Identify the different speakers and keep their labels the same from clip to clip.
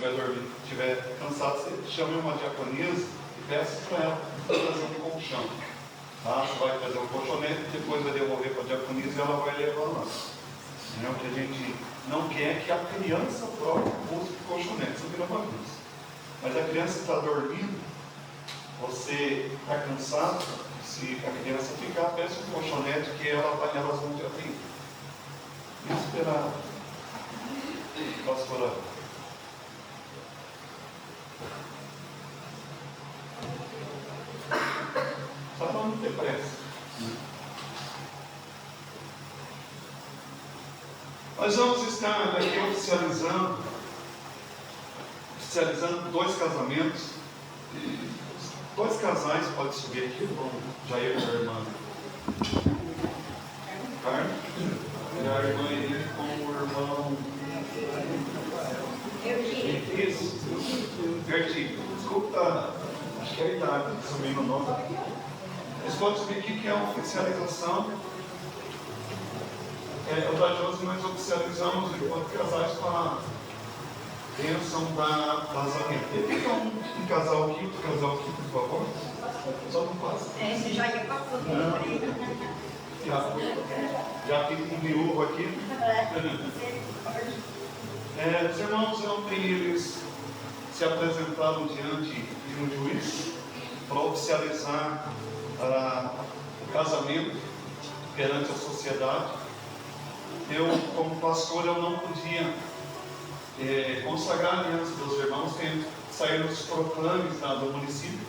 Speaker 1: estiver dormindo, estiver cansado, você chame uma diaconisa e peça para ela trazer um colchão. Tá? Você vai trazer um colchonete, depois vai devolver para a diaconisa e ela vai levar lá. O que a gente não quer é que a criança própria use o colchonete, isso vira bagunça. Mas a criança está dormindo, você está cansado, se a criança ficar, peça um colchonete que elas vão te atender. Esperar. Pastora. Só para não ter pressa. Nós vamos estar aqui oficializando 2 casamentos. 2 casais, pode subir aqui, vamos já ir com a irmã Carmen e a irmã Irene com o irmão Isso, Vertigo. Desculpa, acho que é a idade, subindo o nome. Eles podem subir aqui que é a oficialização. O da Josi nós oficializamos enquanto casais com a bênção das alianças. Fica um casal aqui, outro casal aqui, por favor. Só não passa.
Speaker 2: Esse já ia para fora.
Speaker 1: Já fica um viúvo aqui. Os irmãos ontem eles se apresentaram diante de um juiz para oficializar o casamento perante a sociedade. Eu, como pastor, eu não podia consagrar a aliança dos irmãos, saíram os proclames do município,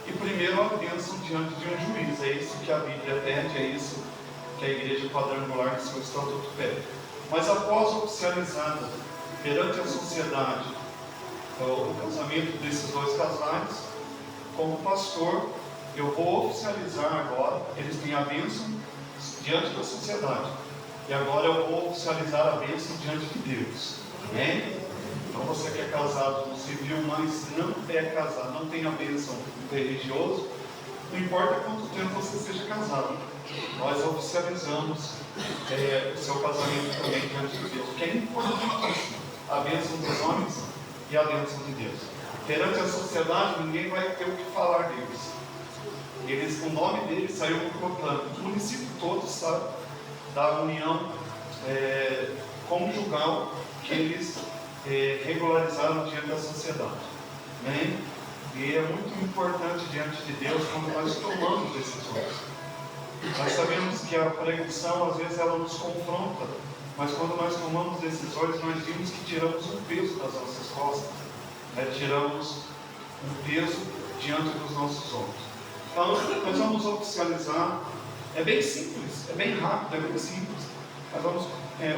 Speaker 1: e primeiro a bênção diante de um juiz. É isso que a Bíblia pede, é isso que a Igreja Quadrangular de seu Estatuto pede. Mas após oficializado perante a sociedade o casamento desses 2 casais, como pastor, eu vou oficializar agora, eles têm a bênção diante da sociedade, e agora eu vou oficializar a bênção diante de Deus. Amém? Então você que é casado no civil, mas não é casado, não tem a bênção do religioso, não importa quanto tempo você seja casado, nós oficializamos o seu casamento também diante de Deus, que é importantíssimo, a bênção dos homens e a bênção de Deus. Perante a sociedade, ninguém vai ter o que falar deles. O nome deles saiu no proclame. O município todo sabe da união conjugal que eles regularizaram diante da sociedade. Amém? E é muito importante diante de Deus quando nós tomamos decisões. Nós sabemos que a pregação, às vezes, ela nos confronta, mas quando nós tomamos decisões, nós vimos que tiramos um peso das nossas costas, tiramos um peso diante dos nossos ombros. Então, nós vamos oficializar, é bem simples, é bem rápido, é bem simples. Nós vamos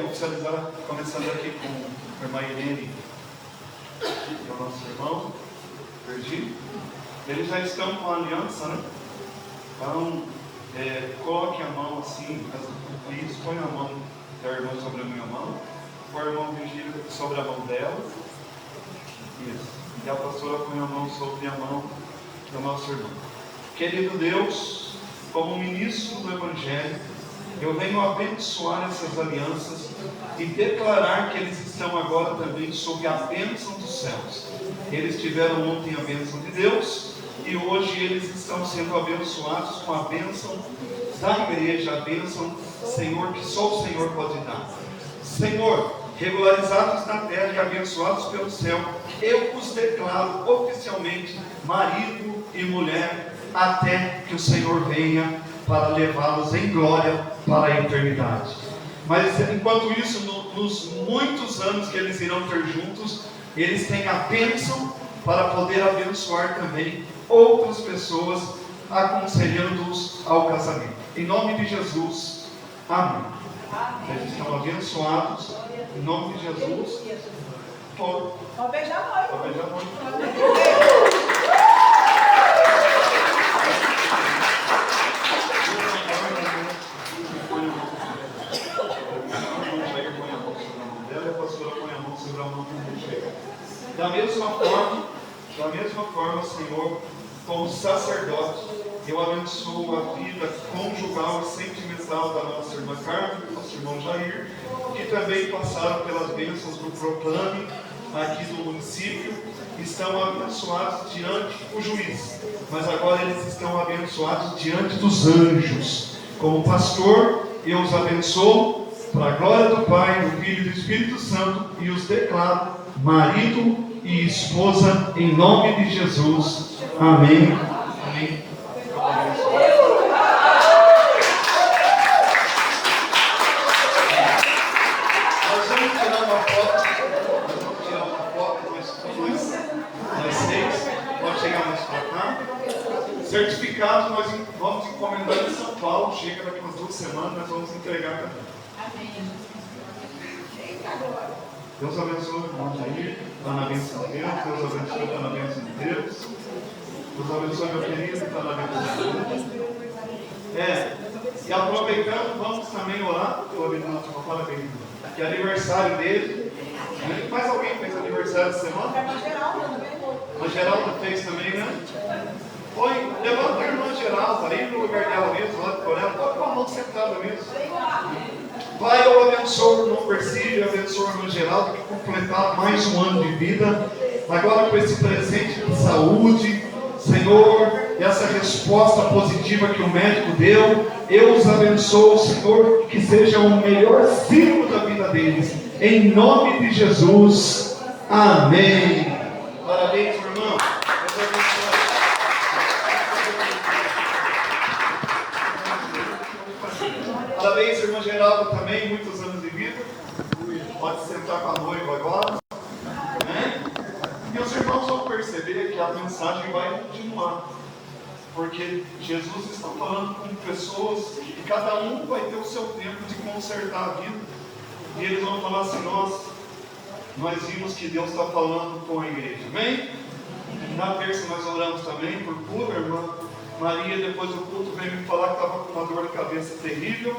Speaker 1: oficializar, começando aqui com a irmã Irene e o nosso irmão Virgílio. Eles já estão com a aliança, né? Então, coloque a mão assim, isso, põe a mão da irmã sobre a minha mão, põe a irmã Virgílio sobre a mão dela, isso, e a pastora põe a mão sobre a mão do nosso irmão. Querido Deus, como ministro do Evangelho, eu venho abençoar essas alianças e declarar que eles estão agora também sob a bênção dos céus. Eles tiveram ontem a bênção de Deus e hoje eles estão sendo abençoados com a bênção da igreja, a bênção, Senhor, que só o Senhor pode dar. Senhor, regularizados na terra e abençoados pelo céu, eu os declaro oficialmente marido e mulher, até que o Senhor venha para levá-los em glória para a eternidade. Mas enquanto isso, nos muitos anos que eles irão ter juntos, eles têm a bênção para poder abençoar também outras pessoas, aconselhando-os ao casamento. Em nome de Jesus, amém. Eles estão abençoados, em nome de Jesus. Pode beijar a noiva. Pode beijar a noiva. Da mesma forma, Senhor, como sacerdote, eu abençoo a vida conjugal e sentimental da nossa irmã Carmen, do nosso irmão Jair, que também passaram pelas bênçãos do proclame, aqui do município estão abençoados diante do juiz, mas agora eles estão abençoados diante dos anjos. Como pastor, eu os abençoo para a glória do Pai, do Filho e do Espírito Santo e os declaro marido e esposa em nome de Jesus. Amém. Amém. Nós vamos tirar uma foto, nós seis. Pode chegar mais para cá. Certificado nós vamos encomendar em São Paulo. Chega daqui umas 2 semanas, nós vamos entregar também.
Speaker 2: Amém.
Speaker 1: Deus abençoe o irmão Jair, está na bênção de Deus. Deus abençoe, está na bênção de Deus. Deus abençoe meu querido, está na bênção de Deus. E aproveitando, vamos também orar pelo que é aniversário dele. Mais alguém fez aniversário essa semana? A Geralda fez também, né? Levanta a irmã Geralda, aí no lugar dela mesmo, lá de Coreia, com a mão sentada mesmo. Pai, eu abençoo o irmão Persílio, eu abençoo o irmão Geraldo, que completar mais um ano de vida, agora com esse presente de saúde, Senhor, essa resposta positiva que o médico deu, eu os abençoo, Senhor, que seja o melhor ciclo da vida deles, em nome de Jesus, amém. Parabéns, meu irmão. Deus abençoe. Parabéns, irmã Geraldo, também, muitos anos de vida. Pode sentar com a noiva agora. E os irmãos vão perceber que a mensagem vai continuar. Porque Jesus está falando com pessoas e cada um vai ter o seu tempo de consertar a vida. E eles vão falar assim: nós vimos que Deus está falando com a igreja. Amém? Na terça nós oramos também por cura, irmã Maria, depois do culto, veio me falar que estava com uma dor de cabeça terrível,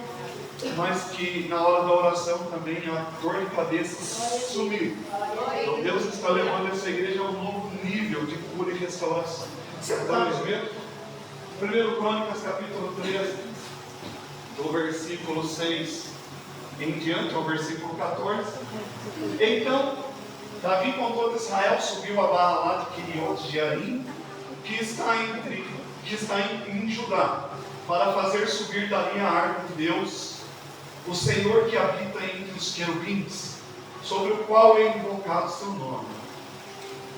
Speaker 1: mas que na hora da oração também a dor de cabeça sumiu. Então Deus está levando essa igreja a um novo nível de cura e restauração. Sentamos mesmo? 1 Crônicas, capítulo 13, do versículo 6 em diante, ao versículo 14. Então, Davi com todo Israel subiu a barra lá de Queriot Jearim, que está em Judá, para fazer subir dali a arca de Deus, o Senhor que habita entre os querubins, sobre o qual é invocado seu nome.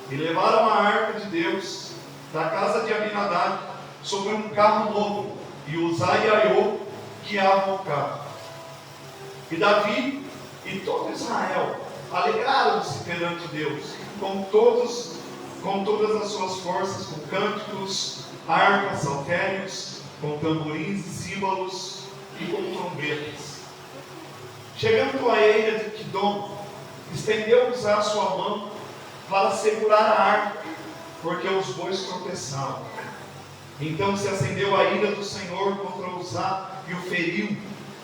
Speaker 1: E levaram a arca de Deus da casa de Abinadab sobre um carro novo, e Uzai e Aiô guiavam o carro. E Davi e todo Israel alegraram-se perante Deus, com todas as suas forças, com cânticos, harpas, saltérios, com tamborins e símbolos e com trombetas. Chegando à eira de Quidom, estendeu Uzá a sua mão para segurar a arca, porque os bois tropeçavam. Então se acendeu a ira do Senhor contra Uzá e o feriu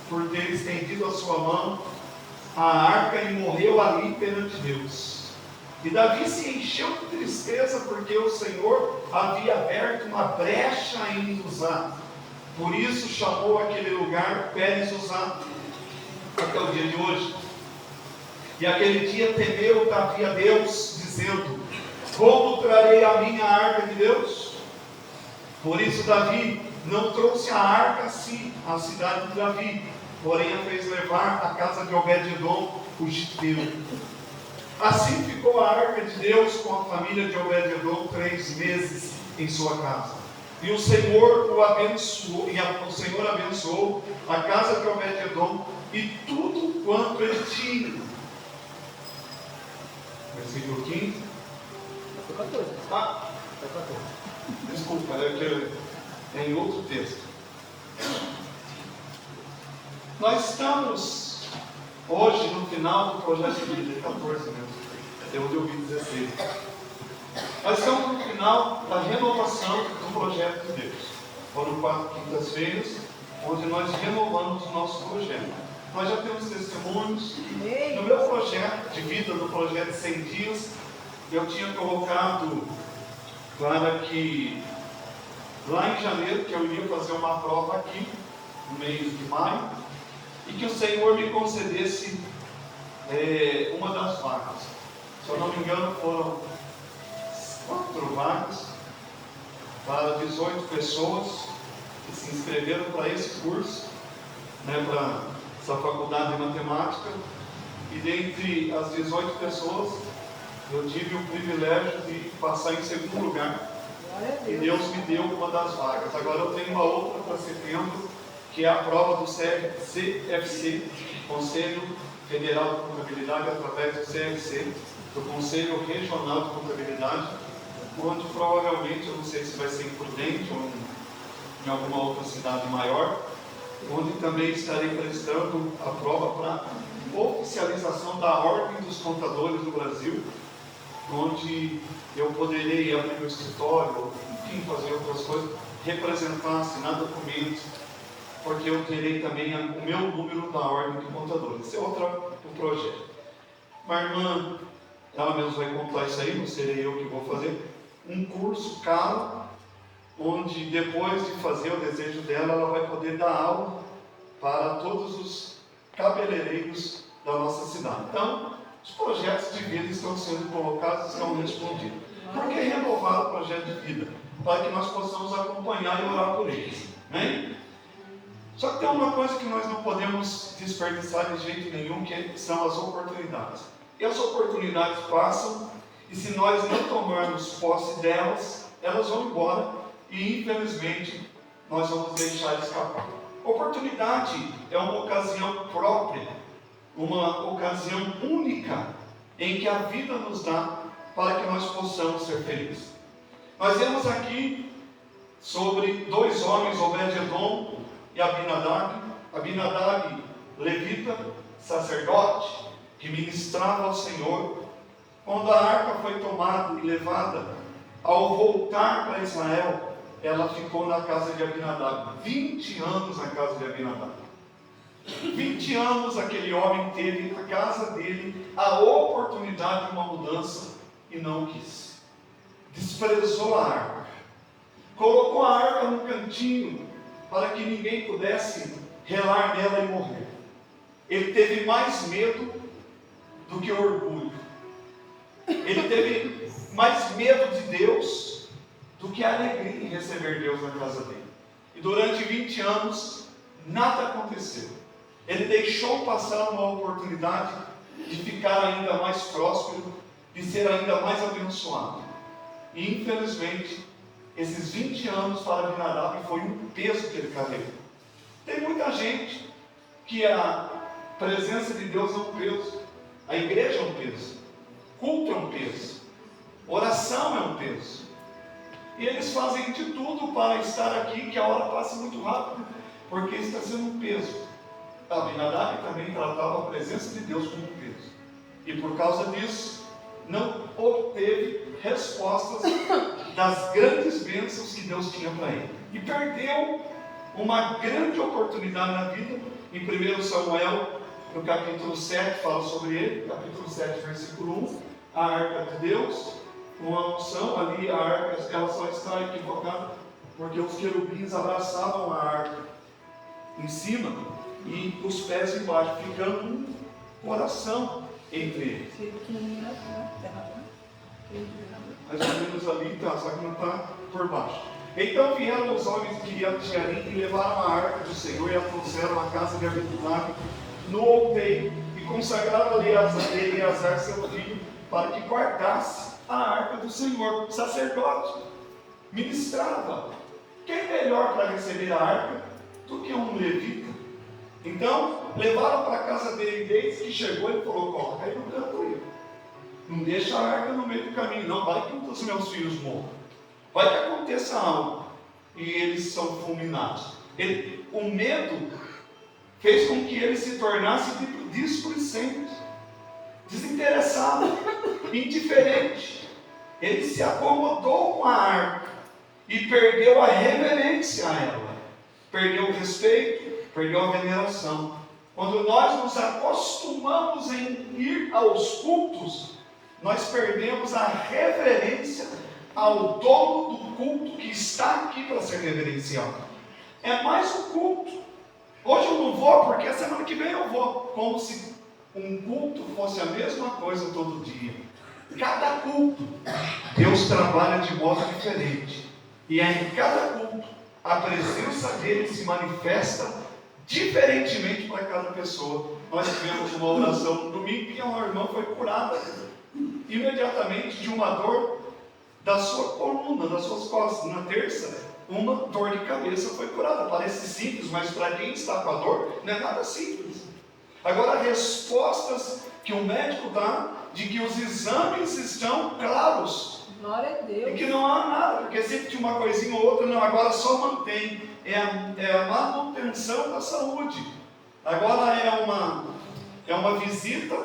Speaker 1: por ter estendido a sua mão a arca, e morreu ali perante Deus. E Davi se encheu de tristeza porque o Senhor havia aberto uma brecha em Uzá. Por isso chamou aquele lugar Pérez Uzá até o dia de hoje. E aquele dia temeu Davi a Deus, dizendo: como trarei a minha arca de Deus? Por isso Davi não trouxe a arca assim à cidade de Davi, porém a fez levar à casa de Obed-edom, o giteu. Assim ficou a arca de Deus com a família de Obed-edom 3 meses em sua casa. E o Senhor o abençoou, o Senhor abençoou a casa de Obed-edom e tudo quanto ele tinha. Versículo 15. Desculpa, é em outro texto. Nós estamos hoje no final do projeto de vida, 14 mesmo, até onde eu vi 16. Nós estamos no final da renovação do projeto de Deus. Foram 4 quintas-feiras, onde nós renovamos o nosso projeto. Nós já temos testemunhos. No meu projeto de vida, no projeto 100 dias, eu tinha colocado para que lá em janeiro, que eu iria fazer uma prova aqui, no mês de maio, e que o Senhor me concedesse uma das vagas. Se eu não me engano, foram 4 vagas para 18 pessoas que se inscreveram para esse curso, para essa faculdade de matemática. E dentre as 18 pessoas, eu tive o privilégio de passar em segundo lugar. E Deus me deu uma das vagas. Agora eu tenho uma outra para setembro, que é a prova do CFC, Conselho Federal de Contabilidade, através do CFC, do Conselho Regional de Contabilidade, onde provavelmente, eu não sei se vai ser em Prudente ou em alguma outra cidade maior, onde também estarei prestando a prova para oficialização da Ordem dos Contadores do Brasil, onde eu poderei abrir meu escritório, enfim, fazer outras coisas, representar, assinar documentos, porque eu terei também o meu número da Ordem de Contadores. Esse é outro projeto. Uma irmã, ela mesma vai contar isso aí, não serei eu que vou fazer, um curso caro, onde depois de fazer o desejo dela, ela vai poder dar aula para todos os cabeleireiros da nossa cidade. Então, os projetos de vida estão sendo colocados, estão respondidos. Por que renovar o projeto de vida? Para que nós possamos acompanhar e orar por eles. Amém? Só que tem uma coisa que nós não podemos desperdiçar de jeito nenhum, que são as oportunidades. E as oportunidades passam, e se nós não tomarmos posse delas, elas vão embora, e infelizmente nós vamos deixar escapar. Oportunidade é uma ocasião própria, uma ocasião única em que a vida nos dá para que nós possamos ser felizes. Nós vemos aqui sobre 2 homens, Obed-Edom e Abinadab. Abinadab, levita, sacerdote, que ministrava ao Senhor. Quando a arca foi tomada e levada, ao voltar para Israel, ela ficou na casa de Abinadab. 20 anos na casa de Abinadab. 20 anos aquele homem teve na casa dele a oportunidade de uma mudança e não quis. Desprezou a arca. Colocou a arca no cantinho para que ninguém pudesse relar nela e morrer. Ele teve mais medo do que orgulho. Ele teve mais medo de Deus do que alegria em receber Deus na casa dele. E durante 20 anos, nada aconteceu. Ele deixou passar uma oportunidade de ficar ainda mais próspero, de ser ainda mais abençoado. E infelizmente, esses 20 anos para Abinadab foi um peso que ele carregou. Tem muita gente que a presença de Deus é um peso, a igreja é um peso, culto é um peso, oração é um peso. E eles fazem de tudo para estar aqui, que a hora passe muito rápido, porque está sendo um peso. Abinadab também tratava a presença de Deus como um peso. E por causa disso, não obteve respostas das grandes bênçãos que Deus tinha para ele. E perdeu uma grande oportunidade na vida. Em 1 Samuel, no capítulo 7, fala sobre ele, capítulo 7, versículo 1, a arca de Deus, uma unção ali, a arca, ela só está equivocada, porque os querubins abraçavam a arca em cima e os pés embaixo, ficando um coração entre eles. Mais ou menos ali está, só que não está por baixo. Então vieram os homens de Kiriat-Jearim e levaram a arca do Senhor e a trouxeram à casa de Abinadab no outeiro e consagraram a Eleazar seu filho para que guardasse a arca do Senhor. O sacerdote ministrava. Quem melhor para receber a arca do que um levita? Então levaram para a casa dele, desde que chegou ele falou: coloca aí no canto aí. Não deixa a arca no meio do caminho, não. Vai que um dos meus filhos morra. Vai que aconteça algo. E eles são fulminados. O medo fez com que ele se tornasse displicente, desinteressado, indiferente. Ele se acomodou com a arca e perdeu a reverência a ela. Perdeu o respeito, perdeu a veneração. Quando nós nos acostumamos em ir aos cultos, nós perdemos a reverência ao dono do culto que está aqui para ser reverenciado. É mais um culto. Hoje eu não vou porque a semana que vem eu vou. Como se um culto fosse a mesma coisa todo dia. Cada culto, Deus trabalha de modo diferente. E em cada culto, a presença dele se manifesta diferentemente para cada pessoa. Nós tivemos uma oração no domingo e uma irmã foi curada imediatamente de uma dor da sua coluna, das suas costas. Na terça, uma dor de cabeça foi curada. Parece simples, mas para quem está com a dor, não é nada simples. Agora, respostas que o médico dá de que os exames estão claros.
Speaker 2: Glória a Deus.
Speaker 1: E que não há nada, porque sempre tinha uma coisinha ou outra, não, agora só mantém. É a manutenção da saúde. Agora é uma visita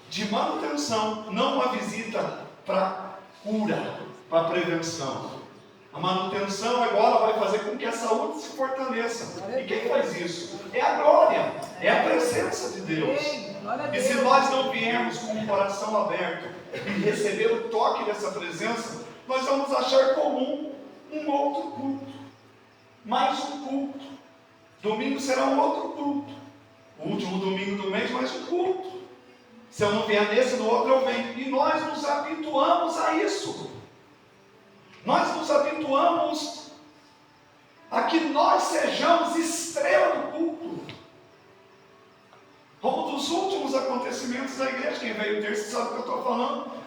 Speaker 1: de manutenção, não uma visita para cura, para prevenção. A manutenção agora vai fazer com que a saúde se fortaleça. E quem faz isso? É a glória, é a presença de Deus. E se nós não viermos com o coração aberto e receber o toque dessa presença, nós vamos achar comum um outro culto. Mais um culto. Domingo será um outro culto. O último domingo do mês, mais um culto. Se eu não vier nesse, no outro eu venho. E nós nos habituamos a isso. Nós nos habituamos a que nós sejamos estrela do culto. Como dos últimos acontecimentos da igreja, quem veio terça sabe o que eu estou falando.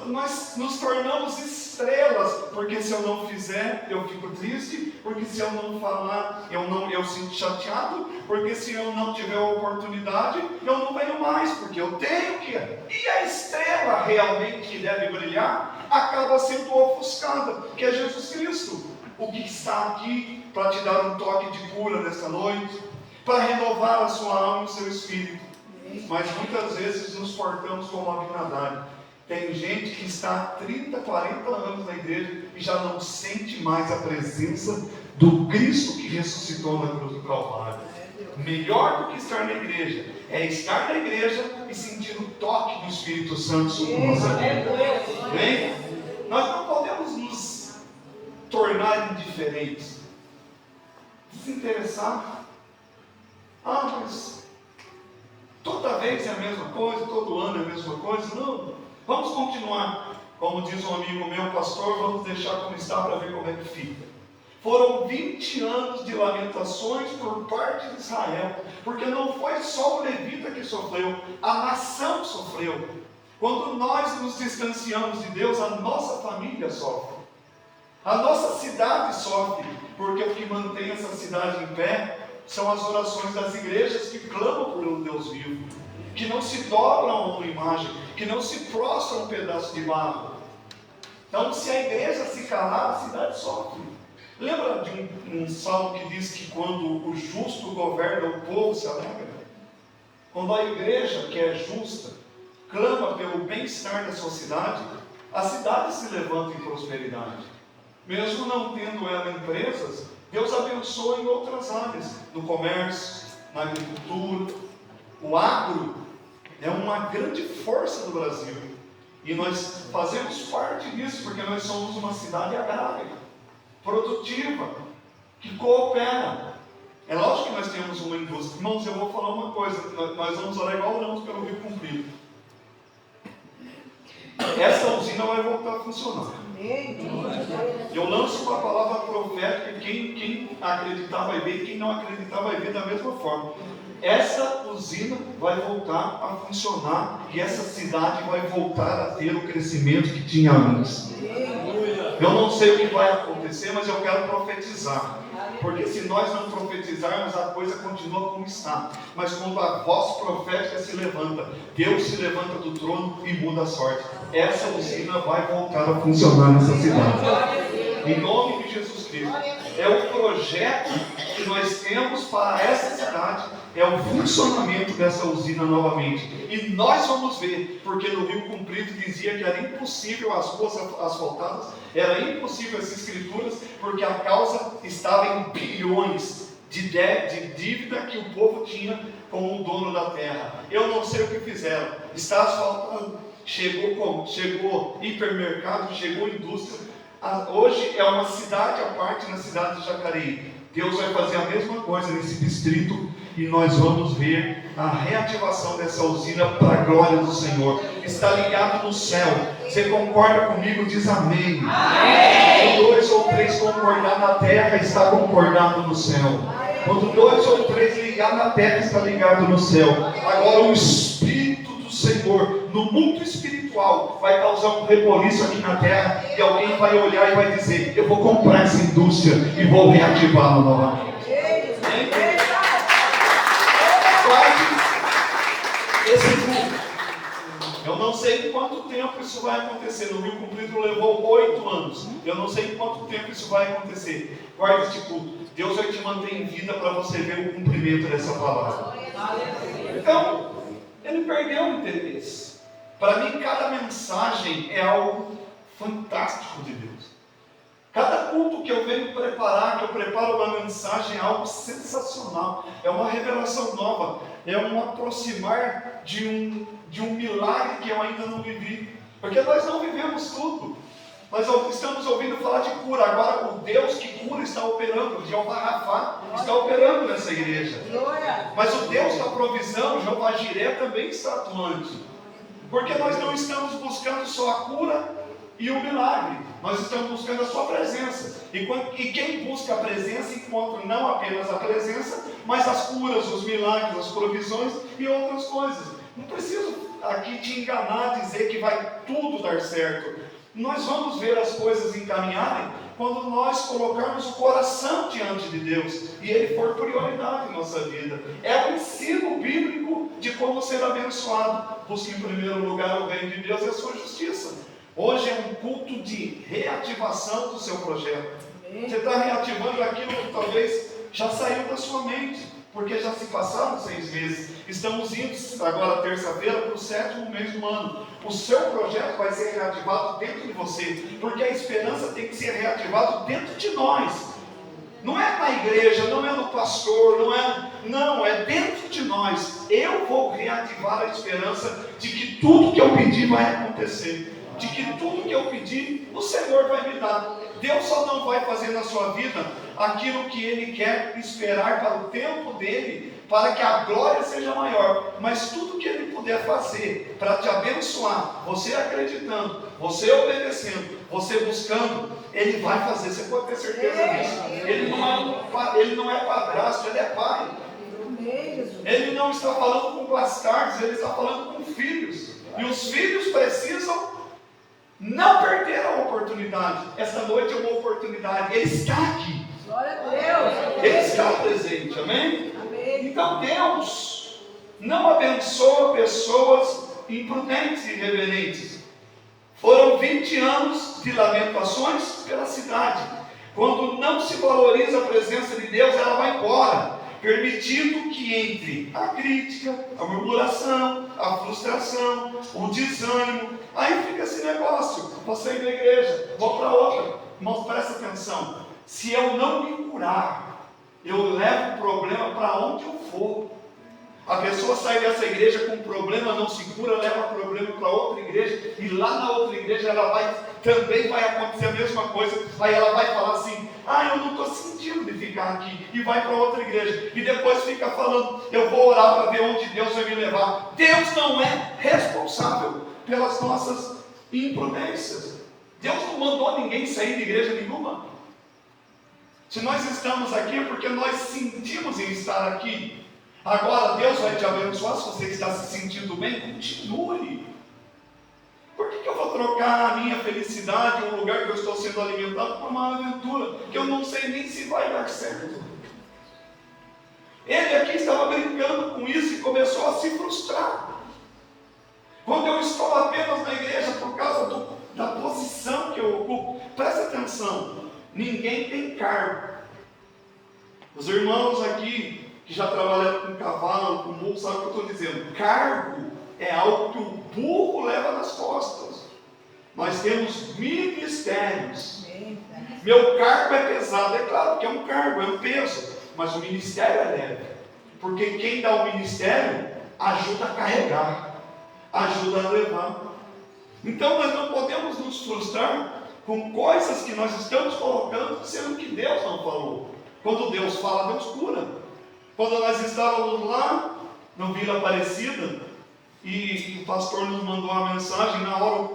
Speaker 1: Nós nos tornamos estrelas, porque se eu não fizer, eu fico triste, porque se eu não falar, eu sinto chateado, porque se eu não tiver a oportunidade, eu não venho mais, porque eu tenho que. E a estrela realmente que deve brilhar, acaba sendo ofuscada, que é Jesus Cristo, o que está aqui para te dar um toque de cura nesta noite, para renovar a sua alma e o seu espírito. Mas muitas vezes nos portamos como Abinadab. Tem gente que está há 30, 40 anos na igreja e já não sente mais a presença do Cristo que ressuscitou na cruz do Calvário. Melhor do que estar na igreja é estar na igreja e sentir o toque do Espírito Santo sobre a nossa vida. Bem, nós não podemos nos tornar indiferentes, desinteressar. Mas toda vez é a mesma coisa, todo ano é a mesma coisa. Não. Vamos continuar, como diz um amigo meu, pastor, vamos deixar como está para ver como é que fica. Foram 20 anos de lamentações por parte de Israel, porque não foi só o levita que sofreu, a nação sofreu. Quando nós nos distanciamos de Deus, a nossa família sofre, a nossa cidade sofre, porque o que mantém essa cidade em pé são as orações das igrejas que clamam por um Deus vivo, que não se dobram a uma imagem, que não se prostram a um pedaço de barro. Então, se a igreja se calar, a cidade sofre. Lembra de um salmo que diz que quando o justo governa, o povo se alegra? Quando a igreja, que é justa, clama pelo bem-estar da sua cidade, a cidade se levanta em prosperidade. Mesmo não tendo ela empresas, Deus abençoa em outras áreas, no comércio, na agricultura. O agro é uma grande força do Brasil. E nós fazemos parte disso, porque nós somos uma cidade agrária, produtiva, que coopera. É lógico que nós temos uma indústria. Irmãos, eu vou falar uma coisa, nós vamos orar igual oramos pelo Rio Comprido. Essa usina vai voltar a funcionar. Eu lanço uma palavra profética, quem acreditar vai ver, quem não acreditar vai ver da mesma forma. Essa usina vai voltar a funcionar e essa cidade vai voltar a ter o crescimento que tinha antes. Eu não sei o que vai acontecer, mas eu quero profetizar. Porque se nós não profetizarmos, a coisa continua como está. Mas quando a voz profética se levanta, Deus se levanta do trono e muda a sorte. Essa usina vai voltar a funcionar nessa cidade. Em nome de Jesus Cristo. É o projeto que nós temos para essa cidade. É o funcionamento dessa usina novamente. E nós vamos ver, porque no Rio Comprido dizia que era impossível as ruas asfaltadas, era impossível as escrituras, porque a causa estava em bilhões de dívida que o povo tinha com o dono da terra. Eu não sei o que fizeram. Está asfaltando. Chegou como? Chegou hipermercado, chegou indústria. Hoje é uma cidade à parte na cidade de Jacareí. Deus vai fazer a mesma coisa nesse distrito e nós vamos ver a reativação dessa usina para a glória do Senhor. Está ligado no céu. Você concorda comigo? Diz amém. Amém. Quando 2 ou 3 concordar na terra, está concordado no céu. Quando 2 ou 3 ligar na terra, está ligado no céu. Agora o Espírito do Senhor, no mundo espiritual, vai causar um reboliço aqui na terra, e alguém vai olhar e vai dizer: eu vou comprar essa indústria e vou reativá-la novamente. Esse culto. Eu não sei em quanto tempo isso vai acontecer. No Rio Comprido levou 8 anos. Eu não sei em quanto tempo isso vai acontecer. Guarde este culto. Deus vai te manter em vida para você ver o cumprimento dessa palavra. Então, ele perdeu o interesse. Para mim, cada mensagem é algo fantástico de Deus. Cada culto que eu venho preparar, que eu preparo uma mensagem, é algo sensacional. É uma revelação nova. É um aproximar de um milagre que eu ainda não vivi. Porque nós não vivemos tudo. Nós estamos ouvindo falar de cura. Agora o Deus que cura está operando. O Jeová Rafá está operando nessa igreja. Mas o Deus da provisão, o Jeová Jiré, também está atuante. Porque nós não estamos buscando só a cura e o milagre. Nós estamos buscando a sua presença. E quem busca a presença encontra não apenas a presença, mas as curas, os milagres, as provisões e outras coisas. Não preciso aqui te enganar, dizer que vai tudo dar certo. Nós vamos ver as coisas encaminharem quando nós colocarmos o coração diante de Deus e Ele for prioridade em nossa vida. É o ensino bíblico de como ser abençoado. Busque em primeiro lugar o reino de Deus e a sua justiça. Hoje é um culto de reativação do seu projeto. Você está reativando aquilo que talvez já saiu da sua mente, porque já se passaram 6 meses. Estamos indo agora terça-feira para o 7º mês do ano. O seu projeto vai ser reativado dentro de você, porque a esperança tem que ser reativada dentro de nós. Não é na igreja, não é no pastor, não é dentro de nós. Eu vou reativar a esperança de que tudo que eu pedir vai acontecer. De que tudo que eu pedir, o Senhor vai me dar. Deus só não vai fazer na sua vida aquilo que Ele quer esperar para o tempo dEle, para que a glória seja maior. Mas tudo que Ele puder fazer para te abençoar, você acreditando, você obedecendo, você buscando, Ele vai fazer. Você pode ter certeza disso. Ele não é padrasto, Ele é pai. Ele não está falando com bastardos, Ele está falando com filhos. E os filhos precisam não perder a oportunidade. Esta noite é uma oportunidade. Ele está aqui.
Speaker 2: Glória a Deus.
Speaker 1: Ele está presente. Amém? Amém. Então Deus não abençoa pessoas imprudentes e irreverentes. Foram 20 anos de lamentações pela cidade. Quando não se valoriza a presença de Deus, ela vai embora, permitindo que entre a crítica, a murmuração, a frustração, o desânimo. Aí fica esse negócio: vou sair da igreja, vou para outra. Irmãos, presta atenção. Se eu não me curar, eu levo o problema para onde eu for. A pessoa sai dessa igreja com um problema, não se cura, leva o problema para outra igreja, e lá na outra igreja também vai acontecer a mesma coisa. Aí ela vai falar assim: eu não estou sentindo de ficar aqui, e vai para outra igreja, e depois fica falando: eu vou orar para ver onde Deus vai me levar. Deus não é responsável pelas nossas imprudências. Deus não mandou ninguém sair de igreja nenhuma. Se nós estamos aqui é porque nós sentimos em estar aqui. Agora Deus vai te abençoar. Se você está se sentindo bem, continue. Por que eu vou trocar a minha felicidade, o lugar que eu estou sendo alimentado, por uma aventura que eu não sei nem se vai dar certo? Ele aqui estava brincando com isso e começou a se frustrar. Quando eu estou apenas na igreja por causa da posição que eu ocupo, presta atenção, ninguém tem cargo. Os irmãos aqui que já trabalharam com cavalo, com burro, sabem o que eu estou dizendo. Cargo é algo que o burro leva nas costas. Nós temos ministérios. Meu cargo é pesado, é claro que é um cargo, é um peso, mas o ministério é leve. Porque quem dá o ministério ajuda a carregar, ajuda a levar. Então nós não podemos nos frustrar com coisas que nós estamos colocando, sendo que Deus não falou. Quando Deus fala, Deus cura. Quando nós estávamos lá no Vila Aparecida, e o pastor nos mandou uma mensagem, na hora,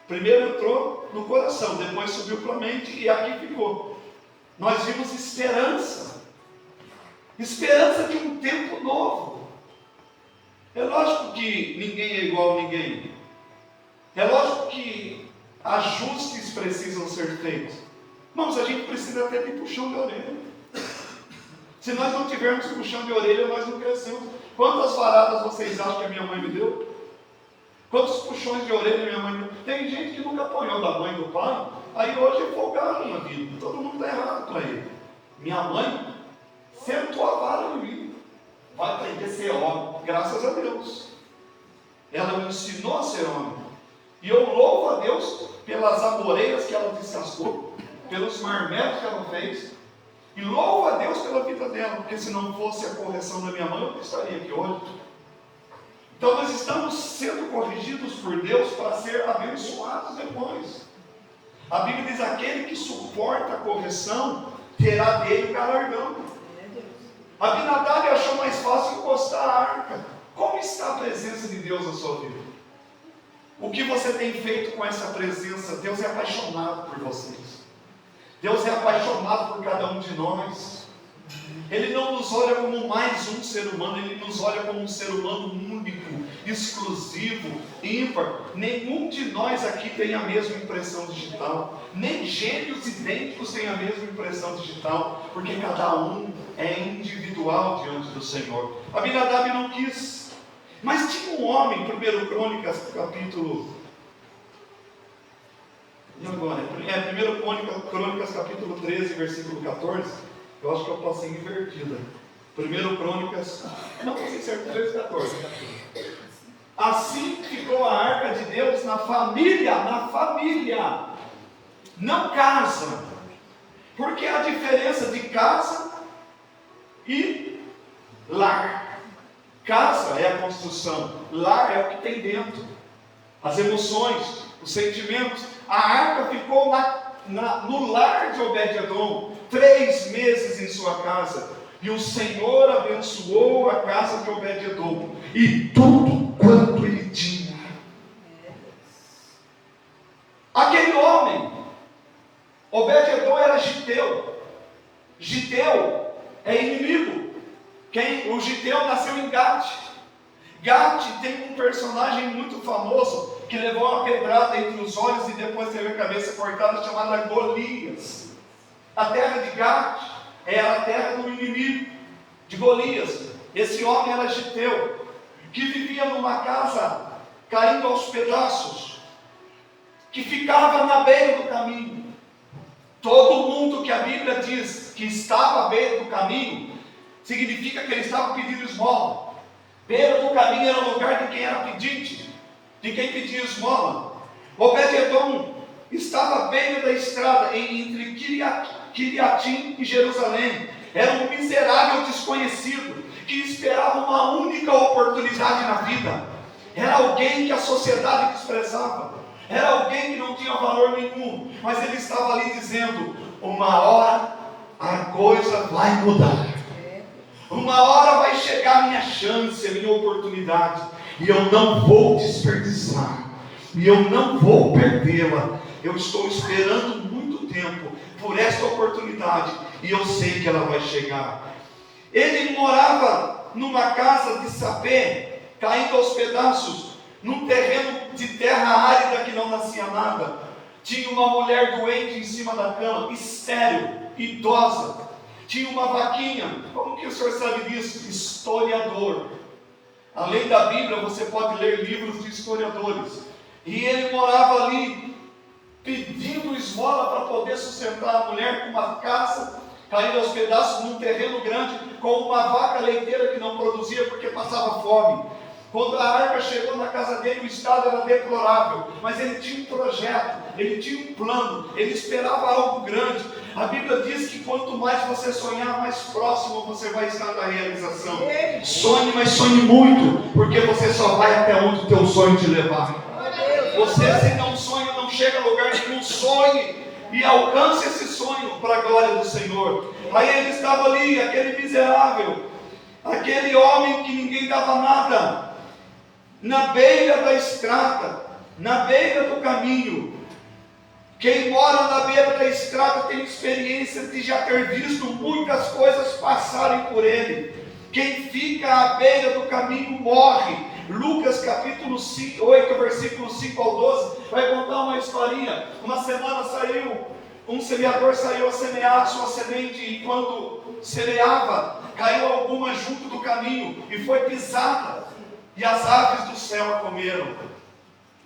Speaker 1: primeiro entrou no coração, depois subiu para a mente e aqui ficou. Nós vimos esperança de um tempo novo. É lógico que ninguém é igual a ninguém. É lógico que ajustes precisam ser feitos. Mas a gente precisa ter de puxão de orelha. Se nós não tivermos puxão de orelha, nós não crescemos. Quantas varadas vocês acham que a minha mãe me deu? Quantos puxões de orelha minha mãe me deu? Tem gente que nunca apanhou da mãe e do pai, aí hoje é folgado na vida. Todo mundo está errado para ele. Minha mãe sentou a vara em mim. Vai aprender a ser homem, graças a Deus. Ela me ensinou a ser homem. E eu louvo a Deus pelas amoreiras que ela descascou, pelos marmelos que ela fez. E louvo a Deus pela vida dela, porque se não fosse a correção da minha mãe, eu não estaria aqui hoje. Então nós estamos sendo corrigidos por Deus para ser abençoados depois. A Bíblia diz: aquele que suporta a correção terá dele galardão. Abinadab achou mais fácil encostar a arca. Como está a presença de Deus na sua vida? O que você tem feito com essa presença? Deus é apaixonado por vocês. Deus é apaixonado por cada um de nós. Ele não nos olha como mais um ser humano, Ele nos olha como um ser humano único, exclusivo, ímpar. Nenhum de nós aqui tem a mesma impressão digital, nem gêmeos idênticos têm a mesma impressão digital, porque cada um é individual diante do Senhor. Abinadab não quis, mas tinha um homem, 1 Crônicas, capítulo... E agora? 1 Crônicas, capítulo 13, versículo 14. Eu acho que eu passei invertida. 1 Crônicas, não sei certo, 13, 14. Assim ficou a arca de Deus na família, não casa. Porque há diferença de casa e lar. Casa é a construção, lar é o que tem dentro, as emoções, os sentimentos. A arca ficou no lar de Obed-Edom 3 meses em sua casa, e o Senhor abençoou a casa de Obed-Edom e tudo quanto ele tinha. Aquele homem, Obed-Edom, era giteu. Giteu é inimigo. O giteu nasceu em Gate. Gate tem um personagem muito famoso que levou uma pedrada entre os olhos e depois teve a cabeça cortada, chamada Golias. A terra de Gate era a terra do inimigo de Golias. Esse homem era giteu, que vivia numa casa caindo aos pedaços, que ficava na beira do caminho. Todo mundo que a Bíblia diz que estava à beira do caminho, significa que ele estava pedindo esmola. Beira do caminho era o lugar de quem era pedinte, de quem pedia esmola. Obed-Edom estava à beira da estrada, entre Quiriatim e Jerusalém. Era um miserável desconhecido, que esperava uma única oportunidade na vida. Era alguém que a sociedade desprezava. Era alguém que não tinha valor nenhum. Mas ele estava ali dizendo: uma hora a coisa vai mudar. Uma hora vai chegar a minha chance, a minha oportunidade, e eu não vou desperdiçar, e eu não vou perdê-la. Eu estou esperando muito tempo por esta oportunidade, e eu sei que ela vai chegar. Ele morava numa casa de sapê, caindo aos pedaços, num terreno de terra árida que não nascia nada. Tinha uma mulher doente em cima da cama, estéril, idosa. Tinha uma vaquinha. Como que o senhor sabe disso? Historiador. Além da Bíblia, você pode ler livros de historiadores. E ele morava ali, pedindo esmola para poder sustentar a mulher, com uma casa caindo aos pedaços, num terreno grande, com uma vaca leiteira que não produzia porque passava fome. Quando a arca chegou na casa dele, o estado era deplorável, mas ele tinha um projeto, ele tinha um plano, ele esperava algo grande. A Bíblia diz que quanto mais você sonhar, mais próximo você vai estar da realização. Sonhe, mas sonhe muito, porque você só vai até onde o teu sonho te levar. Você, se não sonha, não chega a lugar nenhum. Sonhe e alcance esse sonho para a glória do Senhor. Aí ele estava ali, aquele miserável,
Speaker 3: aquele homem que ninguém dava nada, na beira da estrada, na beira do caminho. Quem mora na beira da estrada tem experiência de já ter visto muitas coisas passarem por ele. Quem fica à beira do caminho morre. Lucas capítulo 8, versículo 5 ao 12, vai contar uma historinha. Uma semana um semeador saiu a semear a sua semente, e quando semeava, caiu alguma junto do caminho, e foi pisada, e as aves do céu a comeram.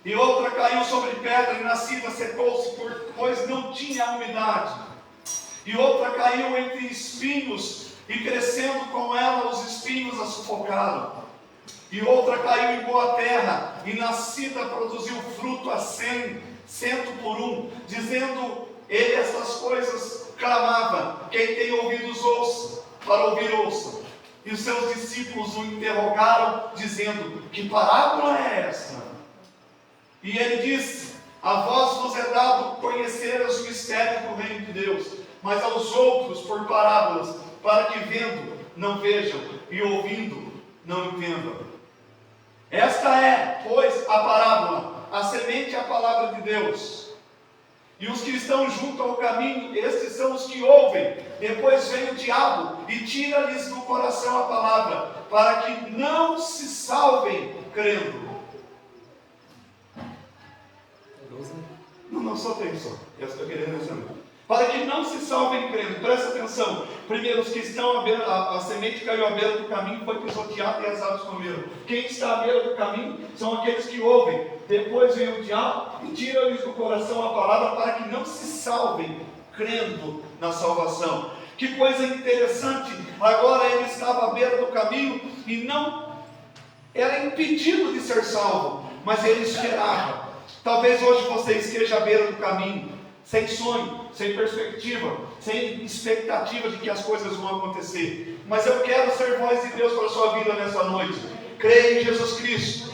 Speaker 3: E outra caiu sobre pedra, e nascida secou-se, pois não tinha umidade. E outra caiu entre espinhos, e crescendo com ela os espinhos a sufocaram. E outra caiu em boa terra, e nascida produziu fruto a 100, 100 por 1. Dizendo ele estas coisas, clamava: quem tem ouvidos ouça, para ouvir ouça. E os seus discípulos o interrogaram, dizendo: que parábola é esta? E ele disse: a vós vos é dado conhecer os mistérios do reino de Deus, mas aos outros por parábolas, para que vendo não vejam, e ouvindo não entendam. Esta é, pois, a parábola. A semente é a palavra de Deus. E os que estão junto ao caminho, estes são os que ouvem. Depois vem o diabo e tira-lhes do coração a palavra, para que não se salvem crendo. Não, só tem só. Eu estou querendo dizer. Para que não se salvem crendo. Presta atenção. Primeiro, os que estão à beira, a semente caiu à beira do caminho, foi pisoteada e as aves comeram. Quem está à beira do caminho são aqueles que ouvem. Depois vem o diabo e tira-lhes do coração a palavra, para que não se salvem crendo na salvação. Que coisa interessante. Agora ele estava à beira do caminho e não era impedido de ser salvo, mas ele esperava. Talvez hoje você esteja à beira do caminho, sem sonho, sem perspectiva, sem expectativa de que as coisas vão acontecer. Mas eu quero ser voz de Deus para a sua vida nessa noite. Creia em Jesus Cristo.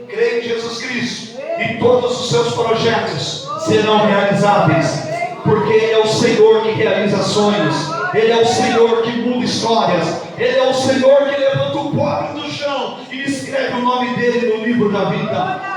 Speaker 3: Creia em Jesus Cristo. E todos os seus projetos serão realizáveis. Porque Ele é o Senhor que realiza sonhos. Ele é o Senhor que muda histórias. Ele é o Senhor que levanta o pobre do chão e escreve o nome dele no livro da vida.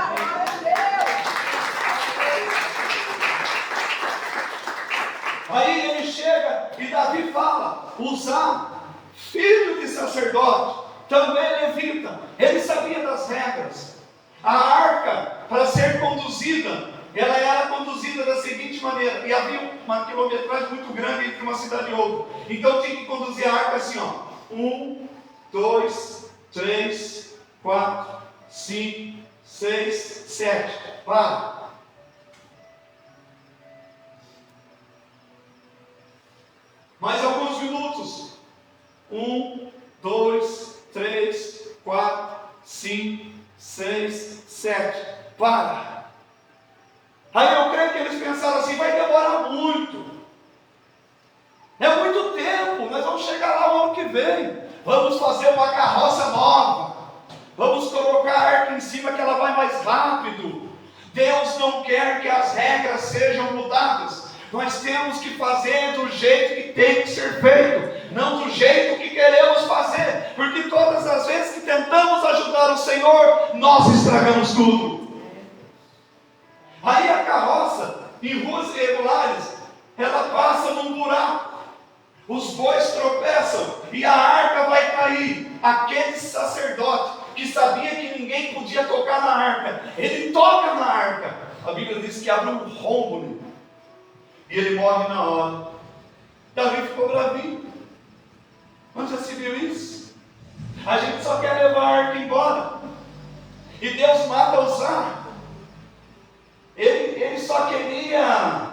Speaker 3: Aí ele chega e Davi fala: Uzá, filho de sacerdote, também levita, ele sabia das regras. A arca, para ser conduzida, ela era conduzida da seguinte maneira, e havia uma quilometragem muito grande entre uma cidade e outra. Então tinha que conduzir a arca assim, ó: 1, 2, 3, 4, 5, 6, 7. Para. Mais alguns minutos. 1, 2, 3, 4, 5, 6, 7. Para. Aí eu creio que eles pensaram assim: vai demorar muito. É muito tempo. Nós vamos chegar lá o ano que vem. Vamos fazer uma carroça nova. Vamos colocar a arca em cima que ela vai mais rápido. Deus não quer que as regras sejam mudadas. Nós temos que fazer do jeito que tem que ser feito, não do jeito que queremos fazer, porque todas as vezes que tentamos ajudar o Senhor, nós estragamos tudo. Aí a carroça, em ruas irregulares, ela passa num buraco, os bois tropeçam e a arca vai cair. Aquele sacerdote que sabia que ninguém podia tocar na arca, ele toca na arca. A Bíblia diz que abre um rombo nele. E ele morre na hora. Davi ficou bravinho. Onde já se viu isso? A gente só quer levar a arca embora. E Deus mata Uzá. Ele só queria.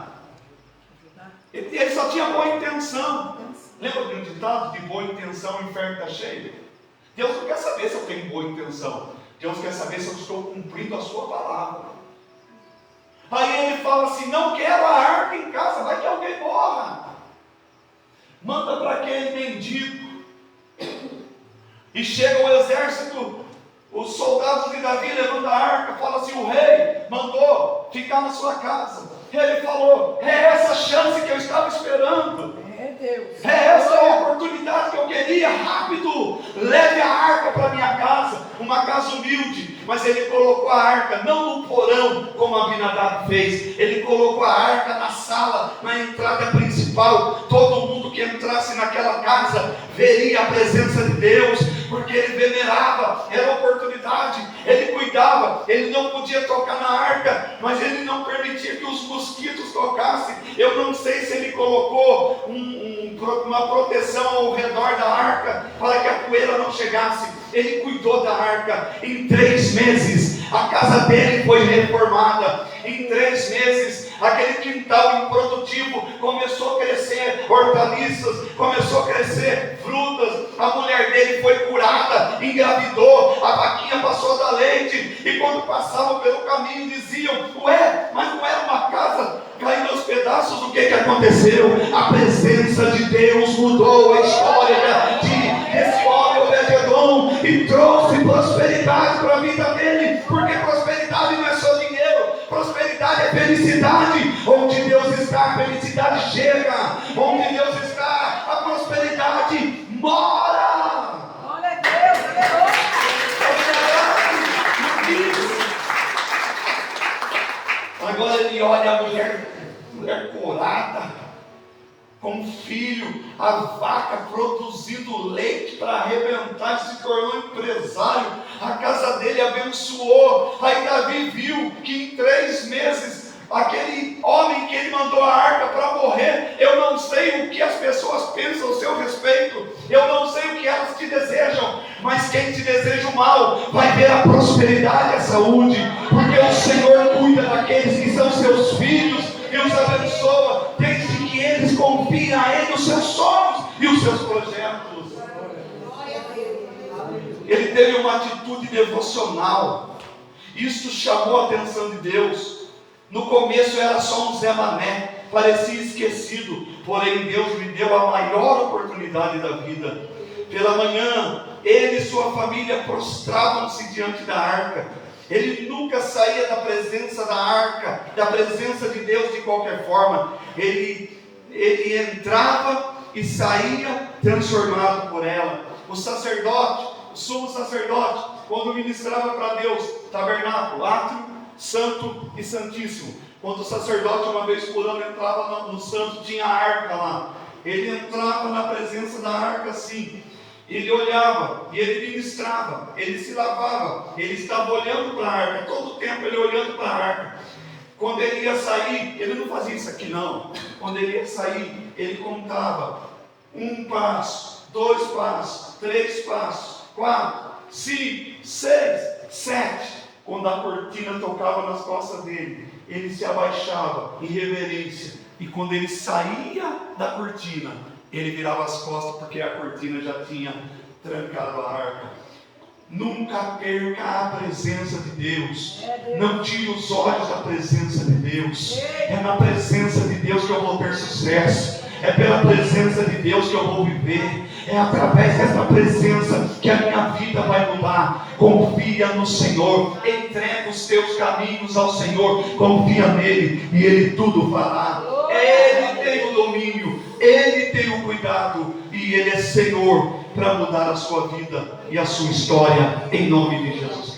Speaker 3: Ele só tinha boa intenção. Lembra do ditado de boa intenção, o inferno está cheio? Deus não quer saber se eu tenho boa intenção. Deus quer saber se eu estou cumprindo a sua palavra. Aí ele fala assim: não quero a arca em casa, vai que alguém morra. Manda para aquele mendigo. E chega o exército, os soldados de Davi levando a arca, fala assim: o rei mandou ficar na sua casa. Ele falou: é essa chance que eu estava esperando. É essa a oportunidade que eu queria. Rápido, leve a arca não no porão, como Abinadab fez. Ele colocou a arca na sala, na entrada principal. Todo mundo que entrasse naquela casa veria a presença de Deus, porque ele venerava, era oportunidade, ele cuidava. Ele não podia tocar na arca, mas ele não permitia que os mosquitos tocassem. Eu não sei se ele colocou uma proteção ao redor da arca, para que a poeira não chegasse. Ele cuidou da arca. Em 3 meses a casa dele foi reformada. Em 3 meses aquele quintal improdutivo começou a crescer hortaliças, começou a crescer frutas. A mulher dele foi curada, engravidou, a vaquinha passou a dar leite. E quando passavam pelo caminho diziam: ué, mas não era uma casa caindo aos pedaços? O que aconteceu? A presença de Deus mudou a história desse homem Obed-Edom e trouxe prosperidade para a vida dele. Porque prosperidade não é só dinheiro, prosperidade é felicidade. Onde Deus está, a felicidade chega. Onde Deus está, a prosperidade mora.
Speaker 2: Glória a Deus, aleluia.
Speaker 3: Agora ele olha a mulher curada, com filho, a vaca produzindo leite para arrebentar, se tornou empresário, a casa dele abençoou. Aí Davi viu que em 3 meses, aquele homem que ele mandou a arca para morrer, eu não sei o que as pessoas pensam a seu respeito, eu não sei o que elas te desejam, mas quem te deseja o mal vai ver a prosperidade e a saúde, porque o Senhor cuida daqueles que são seus filhos e os abençoa, desde que eles confiem a Ele os seus sonhos e os seus projetos. Ele teve uma atitude devocional, isso chamou a atenção de Deus. No começo era só um Zé Mané, parecia esquecido, porém Deus lhe deu a maior oportunidade da vida. Pela manhã, ele e sua família prostravam-se diante da arca. Ele nunca saía da presença da arca, da presença de Deus de qualquer forma. Ele entrava e saía transformado por ela. O sacerdote, o sumo sacerdote, quando ministrava para Deus, tabernáculo, átrio, santo e santíssimo. Quando o sacerdote uma vez por ano entrava no santo, tinha a arca lá. Ele entrava na presença da arca assim. Ele olhava e ele ministrava, ele se lavava, ele estava olhando para a arca, todo o tempo ele olhando para a arca. Quando ele ia sair, ele não fazia isso aqui não. Quando ele ia sair, ele contava 1 passo, 2 passos, 3 passos, 4, 5, 6, 7. Quando a cortina tocava nas costas dele, ele se abaixava em reverência. E quando ele saía da cortina, ele virava as costas, porque a cortina já tinha trancado a arca. Nunca perca a presença de Deus. Não tire os olhos da presença de Deus. É na presença de Deus que eu vou ter sucesso. É pela presença de Deus que eu vou viver. É através dessa presença que a minha vida vai mudar. Confia no Senhor. Entrega os teus caminhos ao Senhor. Confia nele e Ele tudo fará. Ele tem o domínio, Ele tem o cuidado e Ele é Senhor para mudar a sua vida e a sua história, em nome de Jesus.